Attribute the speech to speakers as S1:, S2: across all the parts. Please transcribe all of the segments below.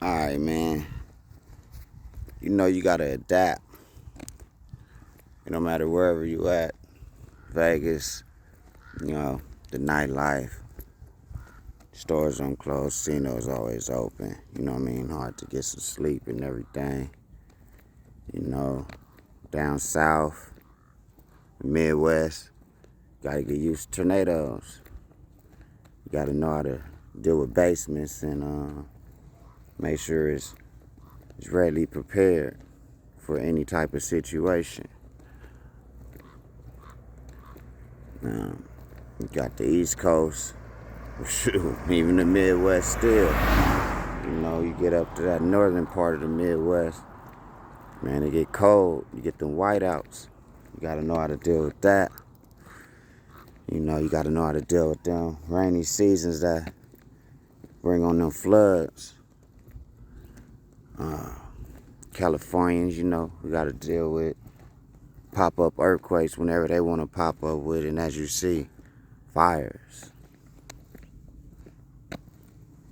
S1: Alright, man. You know you gotta adapt. No matter wherever you at. Vegas, the nightlife. Stores don't close, casinos always open. You know what I mean? Hard to get some sleep and everything. Down south, Midwest, gotta get used to tornadoes. You gotta know how to deal with basements and make sure it's readily prepared for any type of situation. You got the East Coast, shoot, even the Midwest still. You get up to that northern part of the Midwest, man, it get cold. You get them whiteouts. You gotta know how to deal with that. You gotta know how to deal with them rainy seasons that bring on them floods. Californians, we gotta deal with pop-up earthquakes whenever they want to pop up with it. And as you see, fires.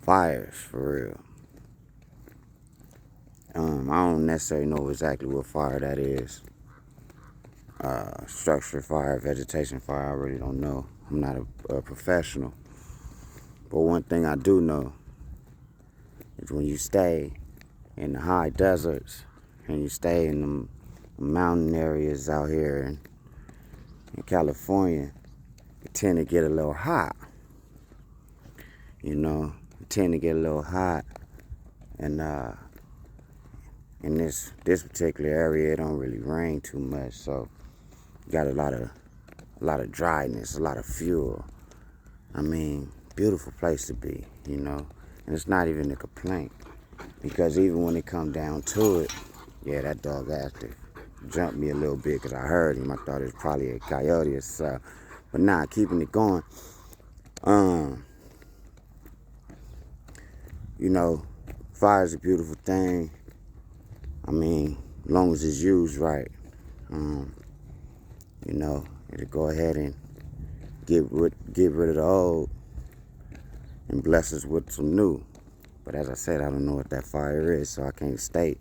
S1: Fires, for real. I don't necessarily know exactly what fire that is. Structure fire, vegetation fire, I really don't know. I'm not a professional. But one thing I do know is when you stay in the high deserts and you stay in the mountain areas out here in California, you tend to get a little hot. You tend to get a little hot, and in this particular area, it don't really rain too much, so you got a lot of dryness, a lot of fuel. I mean, beautiful place to be, and it's not even a complaint, because even when it come down to it, yeah, that dog active jumped me a little bit because I heard him. I thought it was probably a coyote or so, but nah, keeping it going. Fire's a beautiful thing. I mean, as long as it's used right. It'll go ahead and get rid of the old and bless us with some new. But as I said, I don't know what that fire is, so I can't state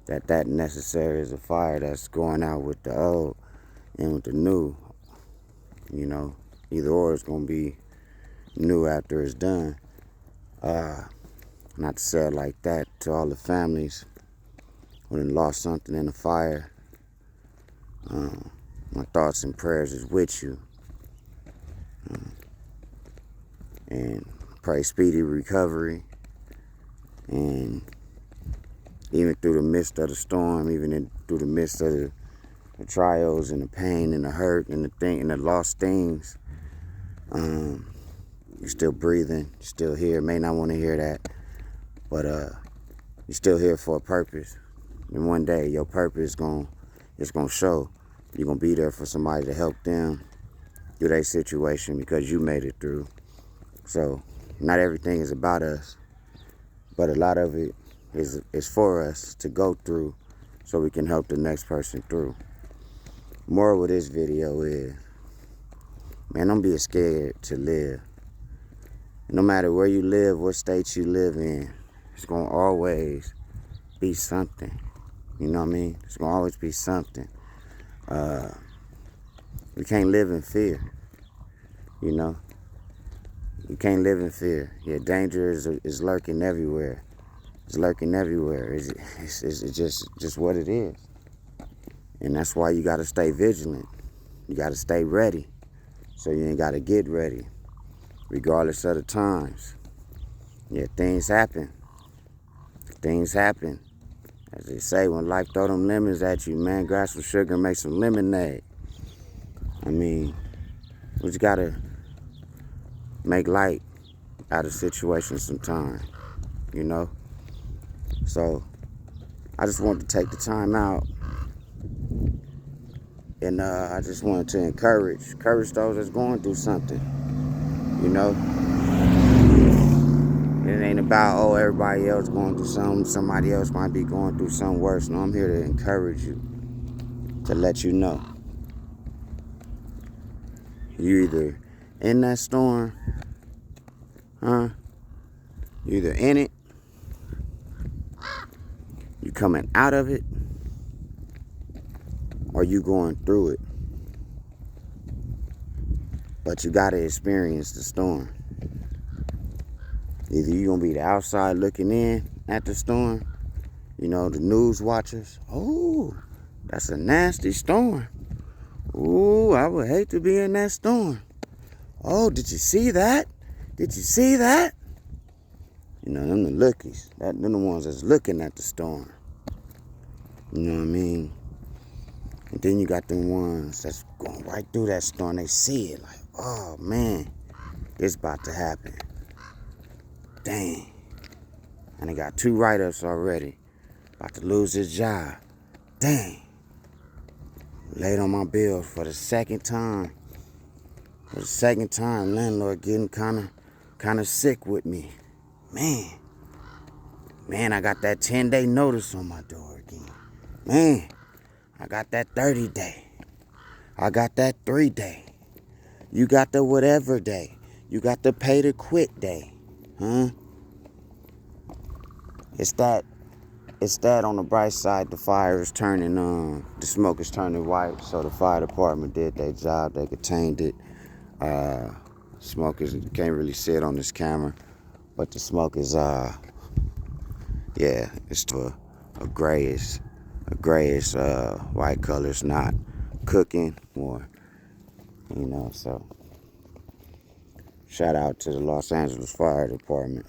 S1: that necessary is a fire that's going out with the old and with the new. Either or it's gonna be new after it's done. Not to say it like that to all the families who done lost something in the fire. My thoughts and prayers is with you. And pray speedy recovery. And even through the midst of the storm, through the midst of the trials and the pain and the hurt and the lost things, you're still breathing, you're still here. May not want to hear that, but you're still here for a purpose. And one day your purpose is gonna show. You're gonna be there for somebody to help them through their situation because you made it through. So not everything is about us, but a lot of it is for us to go through so we can help the next person through. Moral of this video is, man, don't be scared to live. No matter where you live, what state you live in, it's gonna always be something. You know what I mean? It's gonna always be something. We can't live in fear. We can't live in fear. Yeah, danger is lurking everywhere. It's lurking everywhere. It's just what it is. And that's why you gotta stay vigilant. You gotta stay ready. So you ain't gotta get ready, regardless of the times. Yeah, things happen. Things happen. As they say, when life throw them lemons at you, man, grab some sugar and make some lemonade. I mean, we just gotta make light out of situations sometimes, So, I just wanted to take the time out, and I just wanted to encourage those that's going through something, It ain't about, everybody else going through something, somebody else might be going through something worse. No, I'm here to encourage you, to let you know. You either in that storm, you either in it You coming out of it, or you going through it. But you gotta experience the storm. Either you gonna be the outside looking in at the storm, you know, the news watchers. Oh, that's a nasty storm. Ooh, I would hate to be in that storm. Oh, did you see that? Did you see that? You know, them the lookies. Them the ones that's looking at the storm. You know what I mean? And then you got them ones that's going right through that storm. They see it like, oh man, it's about to happen. Dang. And they got 2 write-ups already. About to lose his job. Dang. Late on my bill for the second time. For the second time, landlord getting kind of sick with me. Man, I got that 10-day notice on my door again. Man, I got that 30-day. I got that 3-day. You got the whatever day. You got the pay to quit day. Huh? It's that on the bright side, the fire is turning, the smoke is turning white. So the fire department did their job. They contained it. Smoke is, you can't really see it on this camera, but the smoke is, yeah, it's to a grayish white color. It's not cooking or, you know, so shout out to the Los Angeles Fire Department.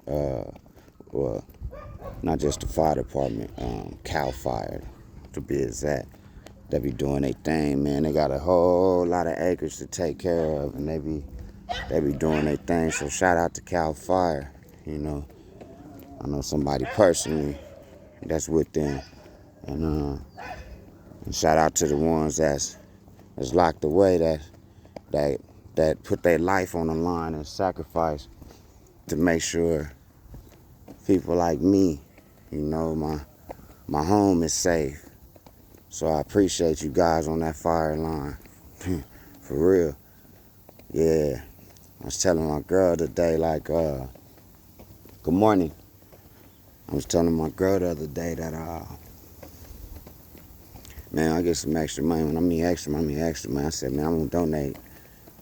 S1: Well, not just the fire department, CAL FIRE to be exact. They be doing their thing, man. They got a whole lot of acres to take care of, and they be doing their thing. So shout out to CAL FIRE. You know, I know somebody personally that's with them, and shout out to the ones that's locked away that put their life on the line and sacrifice to make sure people like me, you know, my home is safe. So I appreciate you guys on that fire line. For real. Yeah. I was telling my girl today, like, good morning. I was telling my girl the other day that, man, I get some extra money. When I mean extra money, I said, man, I'm going to donate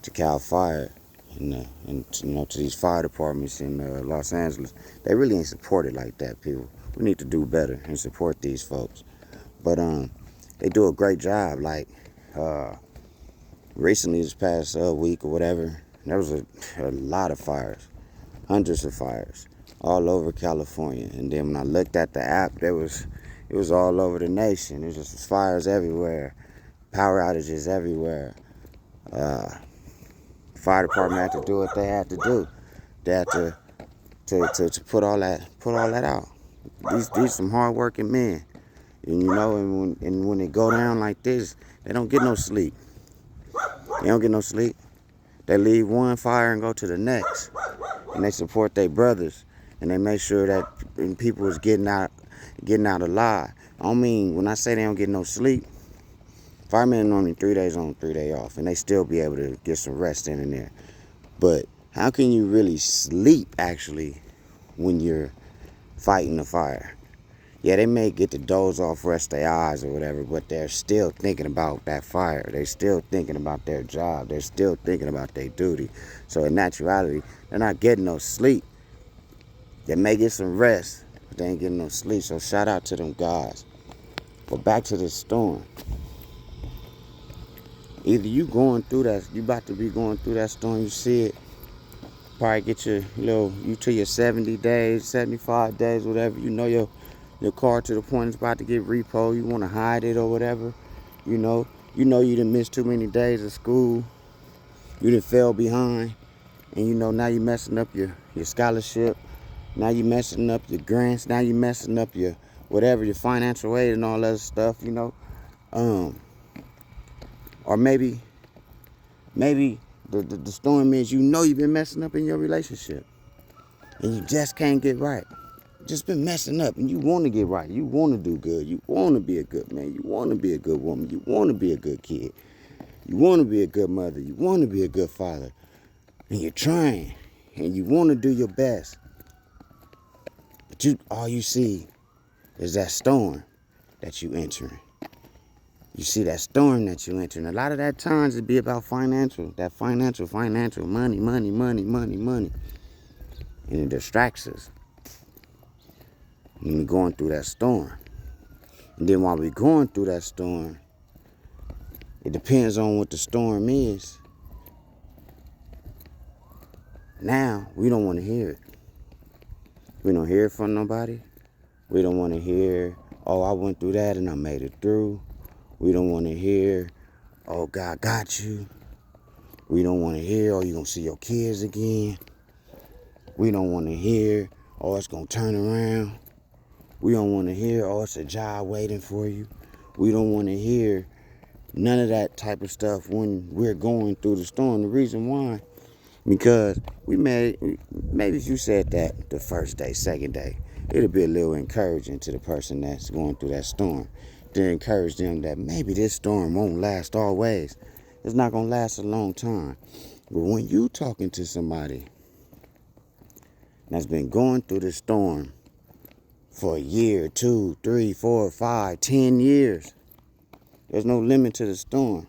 S1: to CAL FIRE and you know, to these fire departments in Los Angeles. They really ain't supported like that, people. We need to do better and support these folks. But, they do a great job. Like, recently, this past week or whatever, there was a lot of fires, hundreds of fires, all over California. And then when I looked at the app, it was all over the nation. There was just fires everywhere, power outages everywhere. Fire department had to do what they had to do. They had to put all that out. These some hardworking men. And you know, and when they go down like this, they don't get no sleep. They don't get no sleep. They leave one fire and go to the next. And they support their brothers. And they make sure that people is getting out alive. I don't mean, when I say they don't get no sleep, firemen only 3 days on, 3 days off. And they still be able to get some rest in there. But how can you really sleep, actually, when you're fighting the fire? Yeah, they may get to doze off, rest their eyes or whatever, but they're still thinking about that fire. They're still thinking about their job. They're still thinking about their duty. So in actuality, they're not getting no sleep. They may get some rest, but they ain't getting no sleep. So shout out to them guys. But back to this storm. Either you going through that, you about to be going through that storm, you see it. Probably get you to your 70 days, 75 days, whatever. You know your car to the point it's about to get repo. You want to hide it or whatever. You know you done missed too many days of school. You done fell behind. And you know, now you messing up your scholarship. Now you messing up your grants. Now you messing up your whatever, your financial aid and all that stuff, you know. Or maybe the storm is, you know, you've been messing up in your relationship. And you just can't get right. Just been messing up, and you want to get right. You want to do good. You want to be a good man. You want to be a good woman. You want to be a good kid. You want to be a good mother. You want to be a good father. And you're trying, and you want to do your best. But all you see is that storm that you entering. You see that storm that you entering. A lot of that times it be about financial. That financial, money. And it distracts us. And we're going through that storm. And then while we're going through that storm, it depends on what the storm is. Now, we don't want to hear it. We don't hear it from nobody. We don't want to hear, oh, I went through that and I made it through. We don't want to hear, oh, God got you. We don't want to hear, oh, you're going to see your kids again. We don't want to hear, oh, it's going to turn around. We don't want to hear, oh, it's a job waiting for you. We don't want to hear none of that type of stuff when we're going through the storm. The reason why, because maybe if you said that the first day, second day, it'll be a little encouraging to the person that's going through that storm. To encourage them that maybe this storm won't last always. It's not going to last a long time. But when you talking to somebody that's been going through the storm for a year, 2, 3, 4, 5, 10 years, there's no limit to the storm.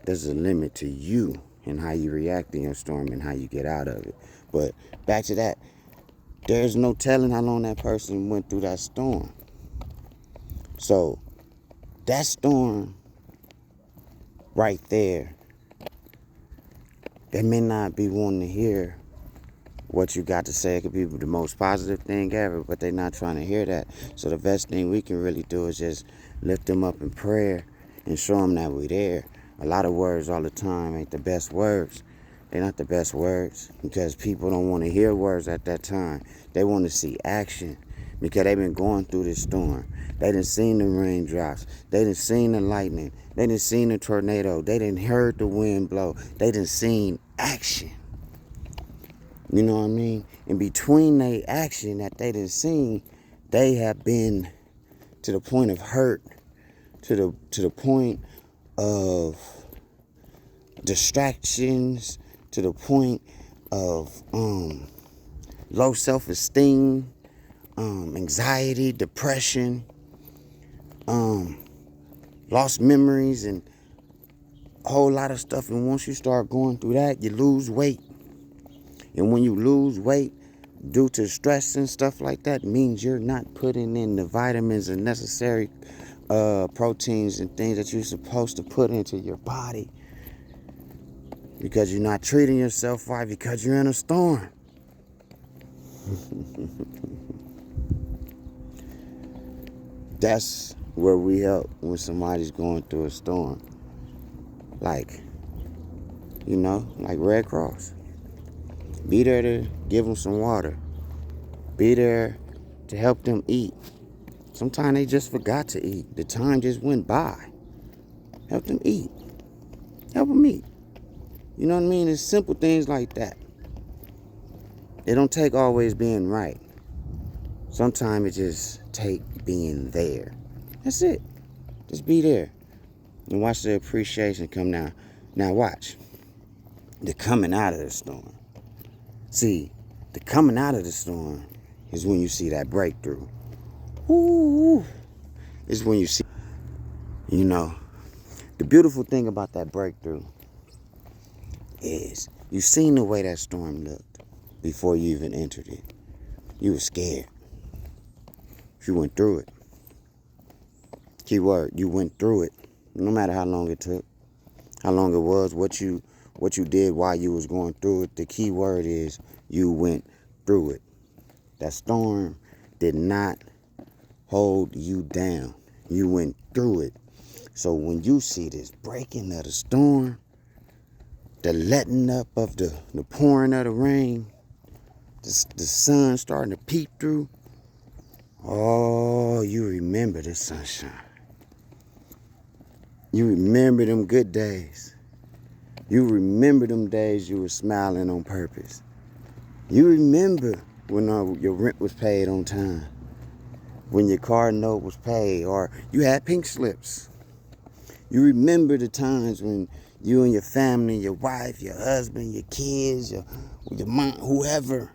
S1: There's a limit to you and how you react in your storm and how you get out of it. But back to that, there's no telling how long that person went through that storm. So that storm right there, they may not be wanting to hear what you got to say. It could be the most positive thing ever, but they're not trying to hear that. So the best thing we can really do is just lift them up in prayer and show them that we're there. A lot of words all the time ain't the best words. They're not the best words because people don't want to hear words at that time. They want to see action because they've been going through this storm. They done seen the raindrops. They done seen the lightning. They done seen the tornado. They done heard the wind blow. They done seen action. You know what I mean? In between they action that they done seen, they have been to the point of hurt, to the point of distractions, to the point of low self-esteem, anxiety, depression, lost memories, and a whole lot of stuff. And once you start going through that, you lose weight. And when you lose weight due to stress and stuff like that, means you're not putting in the vitamins and necessary proteins and things that you're supposed to put into your body. Because you're not treating yourself right because you're in a storm. That's where we help when somebody's going through a storm. Like Red Cross. Be there to give them some water. Be there to help them eat. Sometimes they just forgot to eat. The time just went by. Help them eat. Help them eat. You know what I mean? It's simple things like that. It don't take always being right. Sometimes it just take being there. That's it. Just be there. And watch the appreciation come now. Now watch. The coming out of the storm. See, the coming out of the storm is when you see that breakthrough. Ooh. It's when you see, the beautiful thing about that breakthrough is you seen the way that storm looked before you even entered it. You were scared. You went through it. Keyword, you went through it. No matter how long it took, how long it was, what you did while you was going through it. The key word is you went through it. That storm did not hold you down. You went through it. So when you see this breaking of the storm, the letting up of the pouring of the rain, the sun starting to peep through, oh, you remember the sunshine. You remember them good days. You remember them days you were smiling on purpose. You remember when your rent was paid on time, when your car note was paid, or you had pink slips. You remember the times when you and your family, your wife, your husband, your kids, your mom, whoever,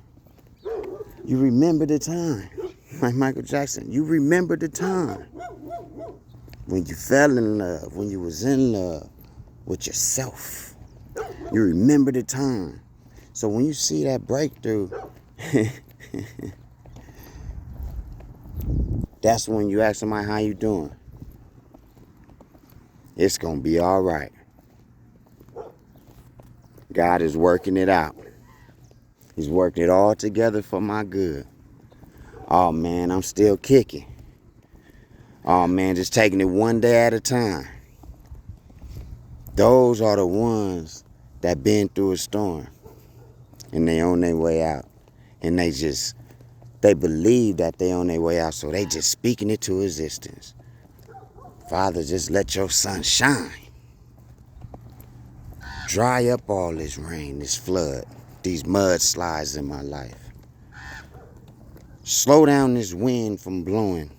S1: you remember the time Like Michael Jackson, you remember the time when you fell in love, when you was in love with yourself. You remember the time. So when you see that breakthrough, that's when you ask somebody, how you doing? It's going to be all right. God is working it out. He's working it all together for my good. Oh, man, I'm still kicking. Oh, man, just taking it one day at a time. Those are the ones that been through a storm. And they on their way out. And they believe that they on their way out. So they just speaking it to existence. Father, just let your sun shine. Dry up all this rain, this flood, these mudslides in my life. Slow down this wind from blowing.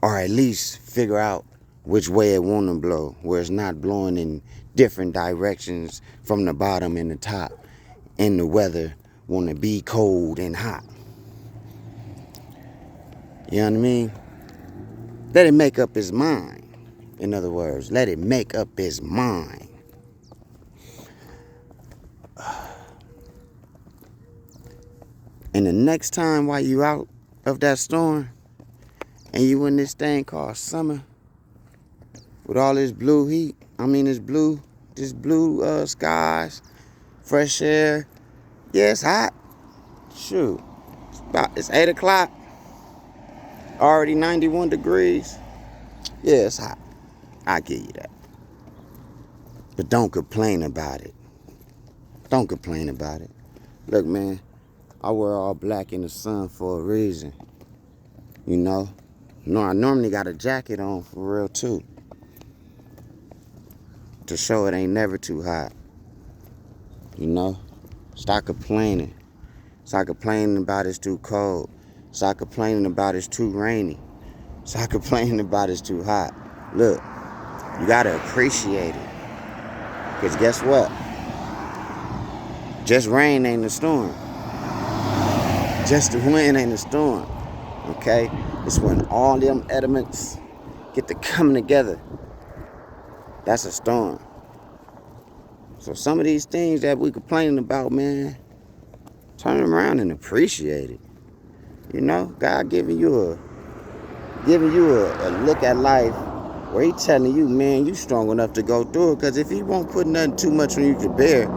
S1: Or at least figure out which way it want to blow, where it's not blowing in different directions from the bottom and the top. And the weather want to be cold and hot. You know what I mean? Let it make up his mind. In other words, let it make up his mind. And the next time while you out of that storm and you in this thing called summer with all this blue heat, this blue skies, fresh air. Yeah, it's hot. Shoot, it's 8 o'clock. Already 91 degrees. Yeah, it's hot. I give you that. But don't complain about it. Don't complain about it. Look, man, I wear all black in the sun for a reason. You know? No, I normally got a jacket on for real too. To show it ain't never too hot. You know? Stop complaining. Stop complaining about it's too cold. Stop complaining about it's too rainy. Stop complaining about it's too hot. Look, you gotta appreciate it. Because guess what? Just rain ain't a storm. Just the wind ain't a storm. Okay? It's when all them elements get to come together. That's a storm. So some of these things that we complaining about, man, turn them around and appreciate it. You know, God giving you a look at life where he telling you, man, you strong enough to go through it. Because if he won't put nothing too much on you to bear,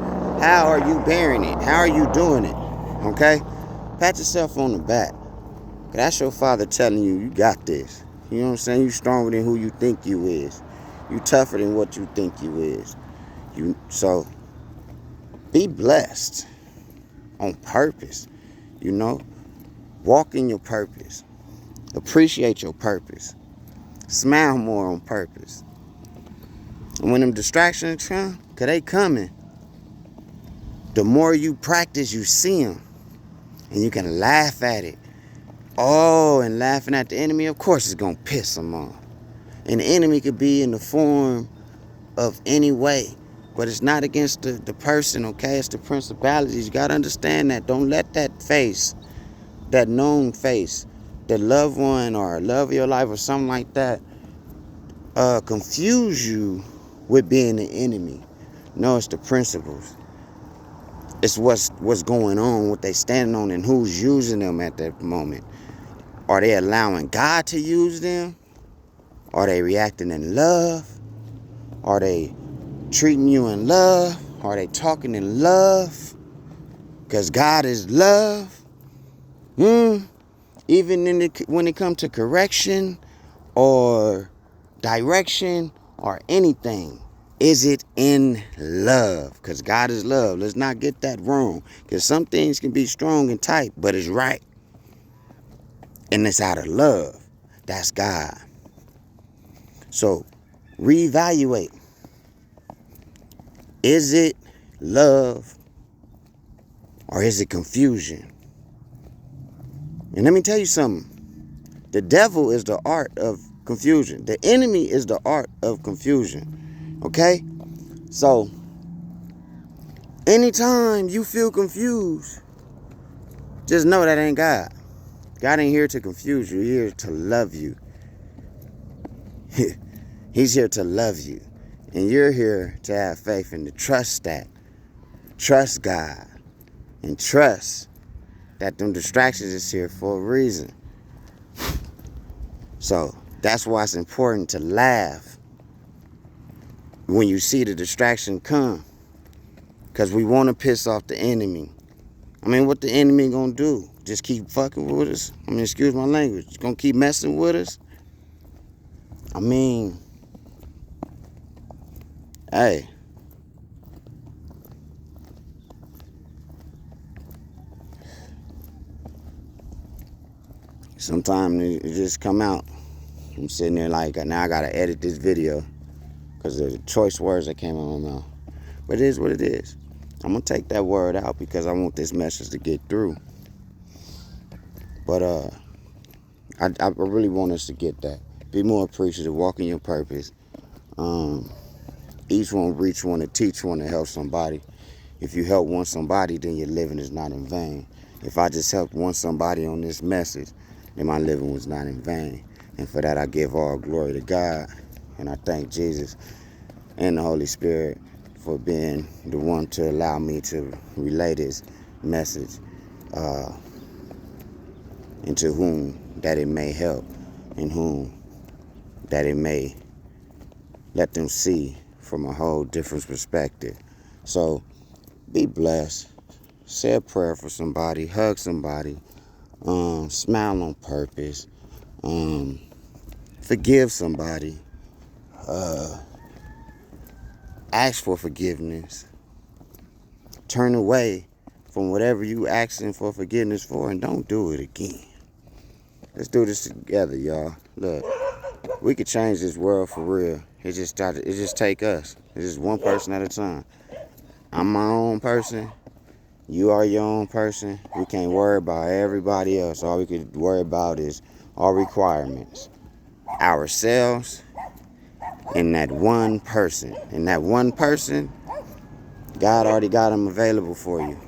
S1: how are you bearing it? How are you doing it? Okay? Pat yourself on the back. That's your father telling you, you got this. You know what I'm saying? You stronger than who you think you is. You tougher than what you think you is. So be blessed on purpose. You know? Walk in your purpose. Appreciate your purpose. Smile more on purpose. And when them distractions come, because they coming, the more you practice, you see them. And you can laugh at it. Oh, and laughing at the enemy, of course it's going to piss them off. And the enemy could be in the form of any way. But it's not against the person, okay? It's the principalities. You got to understand that. Don't let that face, that known face, the loved one or love of your life or something like that, confuse you with being the enemy. No, it's the principles. It's what's going on, what they standing on, and who's using them at that moment. Are they allowing God to use them? Are they reacting in love? Are they treating you in love? Are they talking in love? Because God is love. Even when it comes to correction or direction or anything, is it in love? Because God is love. Let's not get that wrong. Because some things can be strong and tight, but it's right. And it's out of love. That's God. So, reevaluate. Is it love or is it confusion? And let me tell you something. The devil is the art of confusion. The enemy is the art of confusion. Okay? So, anytime you feel confused, just know that ain't God. God ain't here to confuse you. He's here to love you. He's here to love you. And you're here to have faith and to trust that. Trust God. And trust that them distractions is here for a reason. So that's why it's important to laugh when you see the distraction come. Because we want to piss off the enemy. I mean, what the enemy gonna do? Just keep fucking with us? I mean, excuse my language. Gonna keep messing with us? I mean, hey. Sometimes it just come out. I'm sitting there like, now I gotta edit this video because of the choice words that came out of my mouth. But it is what it is. I'm gonna take that word out because I want this message to get through. But I really want us to get that. Be more appreciative. Walk in your purpose. Each one reach one to teach one to help somebody. If you help one somebody, then your living is not in vain. If I just helped one somebody on this message, then my living was not in vain. And for that, I give all glory to God. And I thank Jesus and the Holy Spirit for being the one to allow me to relay this message into whom that it may help, and whom that it may let them see from a whole different perspective. So be blessed. Say a prayer for somebody. Hug somebody. Smile on purpose. Forgive somebody. Ask for forgiveness. Turn away from whatever you asking for forgiveness for, and don't do it again. Let's do this together, y'all. Look, we could change this world for real. It just take us. It's just one person at a time. I'm my own person. You are your own person. We can't worry about everybody else. All we could worry about is our requirements, ourselves, and that one person. And that one person, God already got them available for you.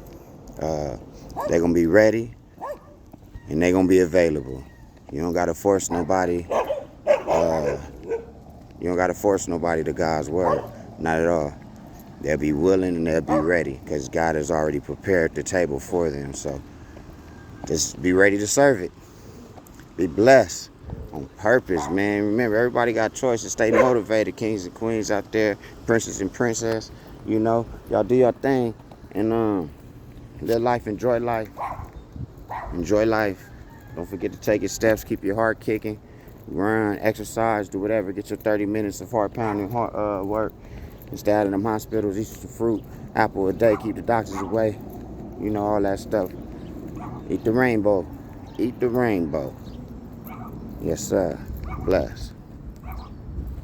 S1: They're going to be ready, and they're going to be available. You don't got to force nobody. You don't got to force nobody to God's word. Not at all. They'll be willing and they'll be ready because God has already prepared the table for them. So just be ready to serve it. Be blessed on purpose, man. Remember, everybody got choices. Stay motivated, kings and queens out there, princes and princess. You know, y'all do your thing and live life, enjoy life. Enjoy life. Don't forget to take your steps, keep your heart kicking, run, exercise, do whatever. Get your 30 minutes of heart pounding work. And stay out of them hospitals, eat some fruit, apple a day, keep the doctors away. You know, all that stuff. Eat the rainbow. Eat the rainbow. Yes, sir. Bless.